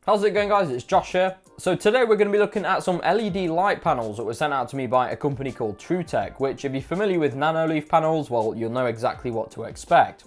How's it going, guys? It's Josh here. So today we're going to be looking at some LED light panels that were sent out to me by a company called Tesseract, which if you're familiar with Nanoleaf panels, well, you'll know exactly what to expect.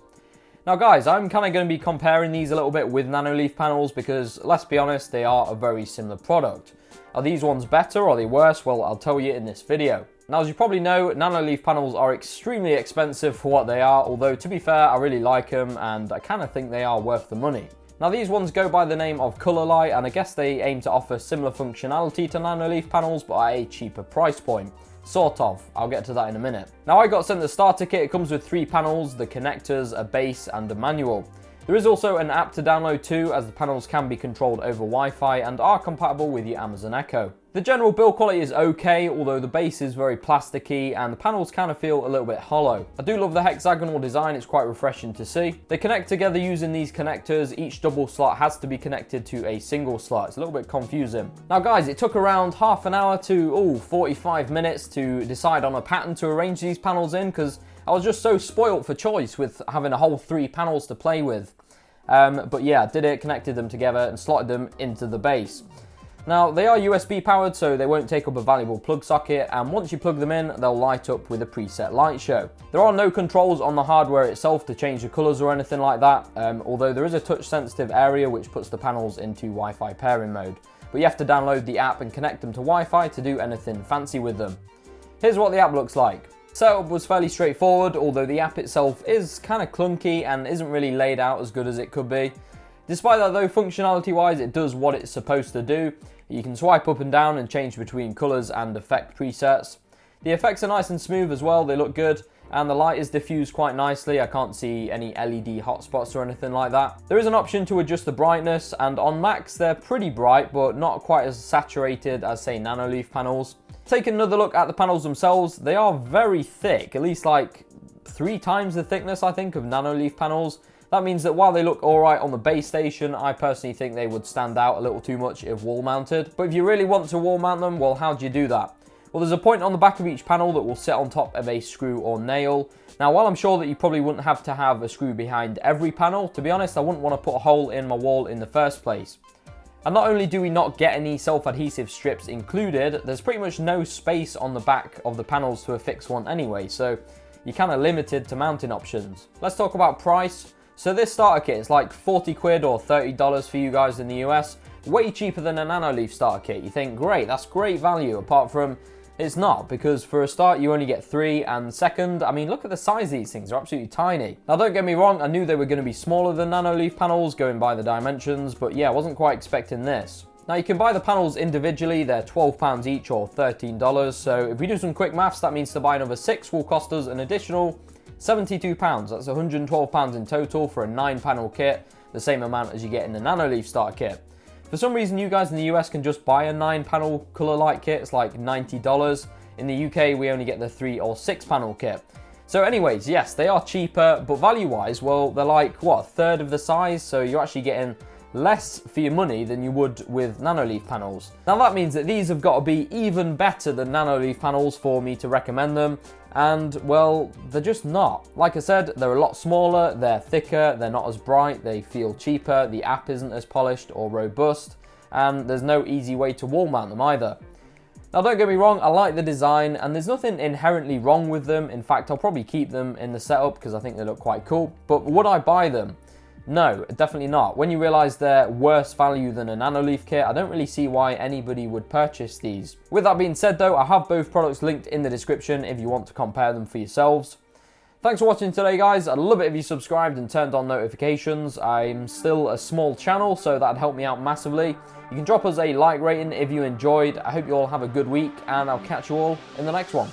Now guys, I'm kind of going to be comparing these a little bit with Nanoleaf panels because, let's be honest, they are a very similar product. Are these ones better or are they worse? Well, I'll tell you in this video. Now, as you probably know, Nanoleaf panels are extremely expensive for what they are, although to be fair, I really like them and I kind of think they are worth the money. Now, these ones go by the name of cololight, and I guess they aim to offer similar functionality to Nanoleaf panels, but at a cheaper price point. Sort of. I'll get to that in a minute. Now, I got sent the starter kit. It comes with 3 panels, the connectors, a base, and a manual. There is also an app to download too, as the panels can be controlled over Wi-Fi and are compatible with your Amazon Echo. The general build quality is okay, although the base is very plasticky and the panels kind of feel a little bit hollow. I do love the hexagonal design, it's quite refreshing to see. They connect together using these connectors. Each double slot has to be connected to a single slot. It's a little bit confusing. Now guys, it took around half an hour to 45 minutes to decide on a pattern to arrange these panels in, because I was just so spoilt for choice with having a whole 3 panels to play with. But yeah, I did it, connected them together and slotted them into the base. Now, they are USB powered, so they won't take up a valuable plug socket, and once you plug them in, they'll light up with a preset light show. There are no controls on the hardware itself to change the colours or anything like that, although there is a touch sensitive area which puts the panels into Wi-Fi pairing mode. But you have to download the app and connect them to Wi-Fi to do anything fancy with them. Here's what the app looks like. Setup was fairly straightforward, although the app itself is kind of clunky and isn't really laid out as good as it could be. Despite that though, functionality wise, it does what it's supposed to do. You can swipe up and down and change between colours and effect presets. The effects are nice and smooth as well, they look good, and the light is diffused quite nicely. I can't see any LED hotspots or anything like that. There is an option to adjust the brightness, and on max they're pretty bright, but not quite as saturated as say Nanoleaf panels. Taking another look at the panels themselves, they are very thick, at least like 3 times the thickness I think of Nanoleaf panels. That means that while they look alright on the base station, I personally think they would stand out a little too much if wall mounted. But if you really want to wall mount them, well, how do you do that? Well, there's a point on the back of each panel that will sit on top of a screw or nail. Now, while I'm sure that you probably wouldn't have to have a screw behind every panel, to be honest, I wouldn't want to put a hole in my wall in the first place. And not only do we not get any self-adhesive strips included, there's pretty much no space on the back of the panels to affix one anyway, so you're kind of limited to mounting options. Let's talk about price. So this starter kit is like 40 quid or $30 for you guys in the US, way cheaper than a Nanoleaf starter kit. You think, great, that's great value, apart from it's not, because for a start you only get 3, and second, I mean, look at the size of these things, they're absolutely tiny. Now don't get me wrong, I knew they were going to be smaller than Nanoleaf panels going by the dimensions, but yeah, I wasn't quite expecting this. Now you can buy the panels individually, they're £12 each or $13, so if we do some quick maths, that means to buy another 6 will cost us an additional £72, that's £112 in total for a 9 panel kit, the same amount as you get in the Nanoleaf starter kit. For some reason, you guys in the US can just buy a 9 panel color light kit, it's like $90. In the UK, we only get the 3 or 6 panel kit. So anyways, yes, they are cheaper, but value wise, well, they're like, what, a third of the size, so you're actually getting less for your money than you would with Nanoleaf panels. Now that means that these have got to be even better than Nanoleaf panels for me to recommend them, and well, they're just not. Like I said, they're a lot smaller, they're thicker, they're not as bright, they feel cheaper, the app isn't as polished or robust, and there's no easy way to wall mount them either. Now don't get me wrong, I like the design and there's nothing inherently wrong with them. In fact, I'll probably keep them in the setup because I think they look quite cool, but would I buy them? No, definitely not. When you realise they're worse value than a Nanoleaf kit, I don't really see why anybody would purchase these. With that being said though, I have both products linked in the description if you want to compare them for yourselves. Thanks for watching today, guys. I'd love it if you subscribed and turned on notifications. I'm still a small channel, so that'd help me out massively. You can drop us a like rating if you enjoyed. I hope you all have a good week, and I'll catch you all in the next one.